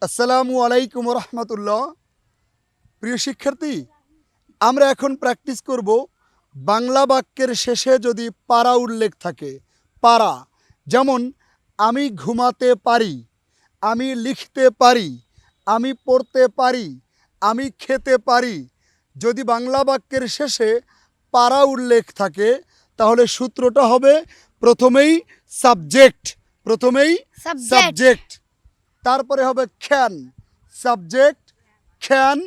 আসসালামু আলাইকুম রহমতুল্লাহ। প্রিয় শিক্ষার্থী, আমরা এখন প্র্যাকটিস করব বাংলা বাক্যের শেষে যদি পারা উল্লেখ থাকে। পারা যেমন আমি ঘুমাতে পারি, আমি লিখতে পারি, আমি পড়তে পারি, আমি খেতে পারি। যদি বাংলা বাক্যের শেষে পারা উল্লেখ থাকে তাহলে সূত্রটা হবে প্রথমেই সাবজেক্ট, সাবজেক্ট, তারপরে হবে খ্যান, সাবজেক্ট খ্যান,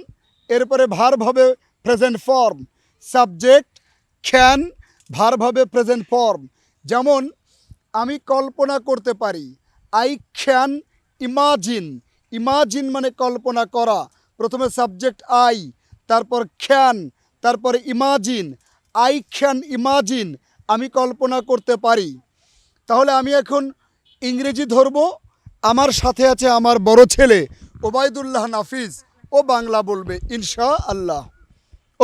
এরপরে ভার্ব হবে প্রেজেন্ট ফর্ম, সাবজেক্ট খ্যান, ভার্ব হবে প্রেজেন্ট ফর্ম। যেমন আমি কল্পনা করতে পারি, আই ক্যান ইমাজিন, ইমাজিন মানে কল্পনা করা, প্রথমে সাবজেক্ট আই, তারপর খ্যান, তারপরে ইমাজিন, আই ক্যান ইমাজিন, আমি কল্পনা করতে পারি। তাহলে আমি এখন ইংরেজি ধরব, আমার সাথে আছে আমার বড় ছেলে ওবায়দুল্লাহ নাফিজ, ও বাংলা বলবে ইনশা আল্লাহ।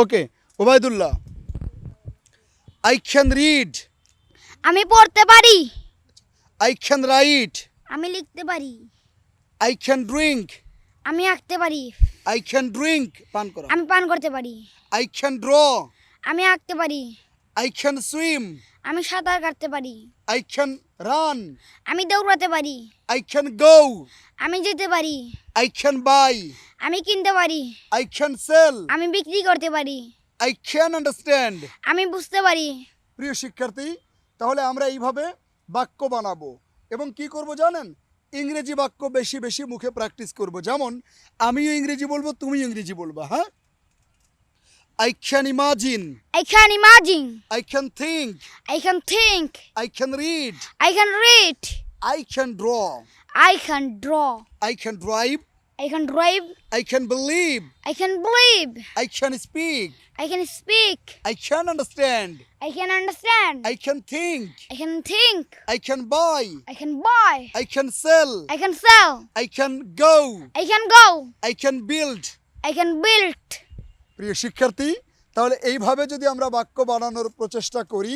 ওকে ওবায়দুল্লাহ। আই ক্যান রিড, আমি পড়তে পারি, আই ক্যান রাইট, আমি লিখতে পারি, আই ক্যান ড্রিঙ্ক, আমি আঁকতে পারি, আই ক্যান ড্রিঙ্ক পান করা, আমি পান করতে পারি, আই ক্যান ড্র, আমি আঁকতে পারি, আই ক্যান সুইম, আমি সাঁতার কাটতে পারি, আই ক্যান রান, আমি দৌড়াতে পারি, আই ক্যান গো, আমি যেতে পারি, আই ক্যান বাই, আমি কিনতে পারি, আই ক্যান সেল, আমি বিক্রি করতে পারি, আই ক্যান আন্ডারস্ট্যান্ড। আমি বুঝতে পারি। প্রিয় শিক্ষার্থী, তাহলে আমরা এইভাবে বাক্য বানাবো এবং কি করব জানেন, ইংরেজি বাক্য বেশি বেশি মুখে প্র্যাকটিস করব। যেমন আমিও ইংরেজি বলবো, তুমি ইংরেজি বলবা। হ্যাঁ, I can imagine, I can imagine, I can think, I can think, I can read, I can read, I can draw, I can draw, I can drive, I can drive, I can believe, I can believe, I can speak, I can speak, I can understand, I can understand, I can think, I can think, I can buy, I can buy, I can sell, I can sell, I can go, I can go, I can build. I can build. প্রিয় শিক্ষার্থী, তাহলে এইভাবে যদি আমরা বাক্য বানানোর প্রচেষ্টা করি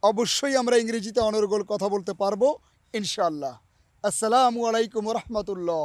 অবশ্যই আমরা ইংরেজিতে অনর্গল কথা বলতে পারবো ইনশাআল্লাহ। আসসালামু আলাইকুম রহমতুল্লাহ।